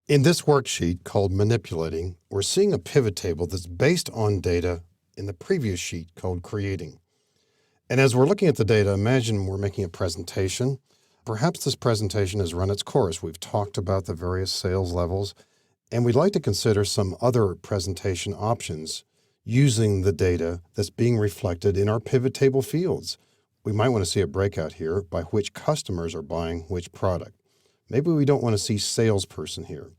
In this worksheet called Manipulating, we're seeing a pivot table that's based on data in the previous sheet called Creating. And as we're looking at the data, imagine we're making a presentation. Perhaps this presentation has run its course. We've talked about the various sales levels, and we'd like to consider some other presentation options using the data that's being reflected in our pivot table fields. We might want to see a breakout here by which customers are buying which product. Maybe we don't want to see salesperson here.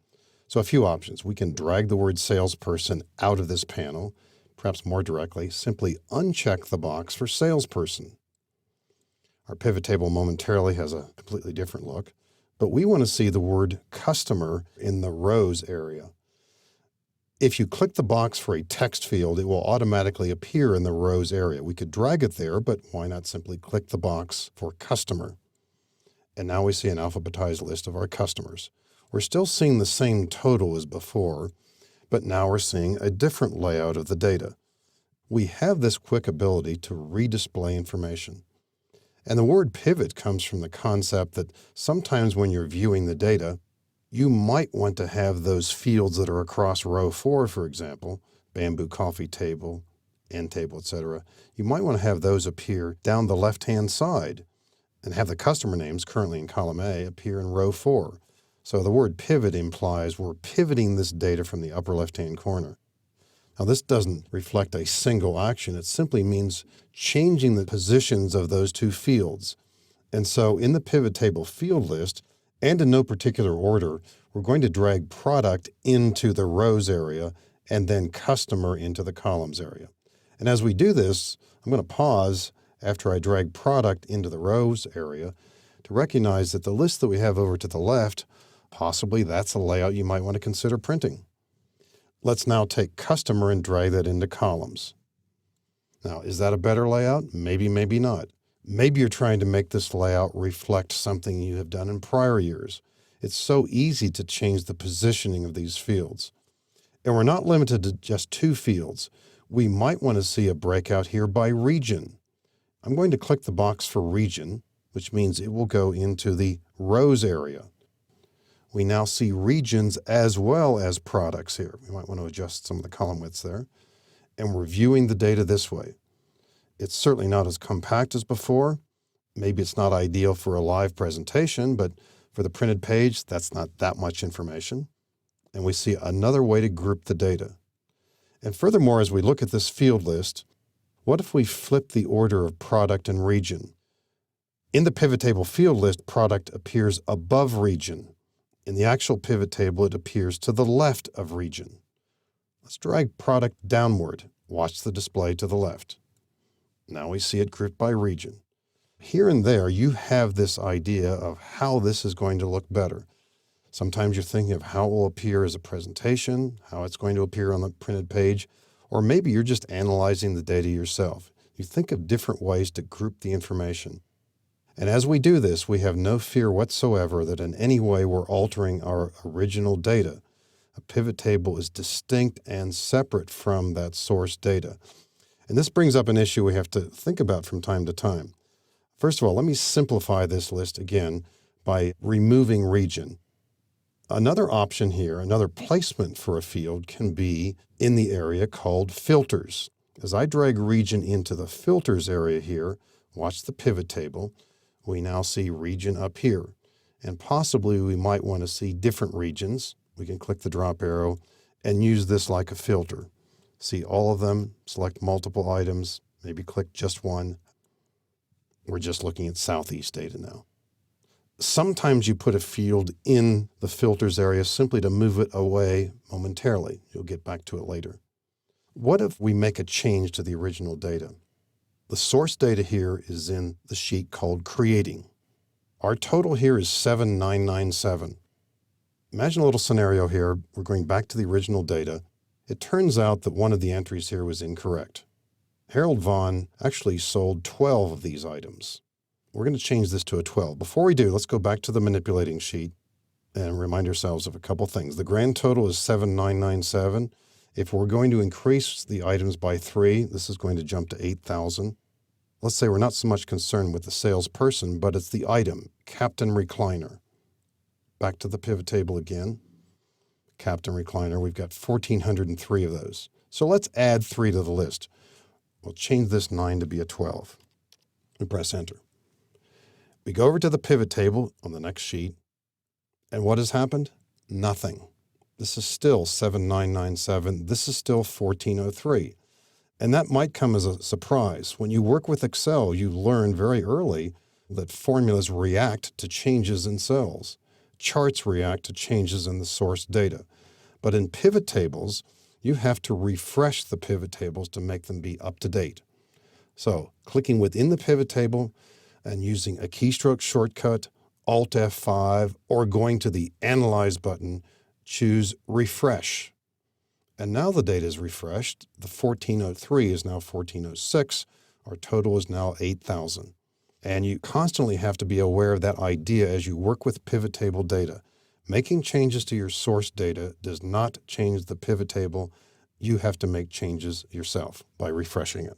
So a few options. We can drag the word salesperson out of this panel. Perhaps more directly, simply uncheck the box for salesperson. Our pivot table momentarily has a completely different look, but we want to see the word customer in the rows area. If you click the box for a text field, it will automatically appear in the rows area. We could drag it there, but why not simply click the box for customer? And now we see an alphabetized list of our customers. We're still seeing the same total as before, but now we're seeing a different layout of the data. We have this quick ability to redisplay information. And the word pivot comes from the concept that sometimes when you're viewing the data, you might want to have those fields that are across row 4, for example, bamboo coffee table, end table, etc. You might want to have those appear down the left-hand side and have the customer names currently in column A appear in row 4. So the word pivot implies we're pivoting this data from the upper left-hand corner. Now this doesn't reflect a single action. It simply means changing the positions of those two fields. And so in the pivot table field list, and in no particular order, we're going to drag product into the rows area and then customer into the columns area. And as we do this, I'm going to pause after I drag product into the rows area to recognize that the list that we have over to the left, possibly that's a layout you might want to consider printing. Let's now take customer and drag that into columns. Now, is that a better layout? Maybe, maybe not. Maybe you're trying to make this layout reflect something you have done in prior years. It's so easy to change the positioning of these fields. And we're not limited to just two fields. We might want to see a breakout here by region. I'm going to click the box for region, which means it will go into the rows area. We now see regions as well as products here. We might want to adjust some of the column widths there. And we're viewing the data this way. It's certainly not as compact as before. Maybe it's not ideal for a live presentation, but for the printed page, that's not that much information. And we see another way to group the data. And furthermore, as we look at this field list, what if we flip the order of product and region? In the pivot table field list, product appears above region. In the actual pivot table, it appears to the left of region. Let's drag product downward. Watch the display to the left. Now we see it grouped by region. Here and there, you have this idea of how this is going to look better. Sometimes you're thinking of how it will appear as a presentation, how it's going to appear on the printed page, or maybe you're just analyzing the data yourself. You think of different ways to group the information. And as we do this, we have no fear whatsoever that in any way we're altering our original data. A pivot table is distinct and separate from that source data. And this brings up an issue we have to think about from time to time. First of all, let me simplify this list again by removing region. Another option here, another placement for a field can be in the area called filters. As I drag region into the filters area here, watch the pivot table, we now see region up here. And possibly we might want to see different regions. We can click the drop arrow and use this like a filter. See all of them, select multiple items, maybe click just one. We're just looking at Southeast data now. Sometimes you put a field in the filters area simply to move it away momentarily. You'll get back to it later. What if we make a change to the original data? The source data here is in the sheet called Creating. Our total here is 7997. Imagine a little scenario here. We're going back to the original data. It turns out that one of the entries here was incorrect. Harold Vaughn actually sold 12 of these items. We're going to change this to a 12. Before we do, let's go back to the manipulating sheet and remind ourselves of a couple things. The grand total is 7997. If we're going to increase the items by 3, this is going to jump to 8,000. Let's say we're not so much concerned with the salesperson, but it's the item, Captain Recliner. Back to the pivot table again. Captain Recliner. We've got 1,403 of those. So let's add 3 to the list. We'll change this 9 to be a 12. We press enter. We go over to the pivot table on the next sheet. And what has happened? Nothing. This is still 7997. This is still 1403. And that might come as a surprise. When you work with Excel, you learn very early that formulas react to changes in cells. Charts react to changes in the source data. But in pivot tables, you have to refresh the pivot tables to make them be up to date. So clicking within the pivot table and using a keystroke shortcut, Alt F5, or going to the Analyze button, choose Refresh. And now the data is refreshed. The 1403 is now 1406. Our total is now 8,000. And you constantly have to be aware of that idea as you work with pivot table data. Making changes to your source data does not change the pivot table. You have to make changes yourself by refreshing it.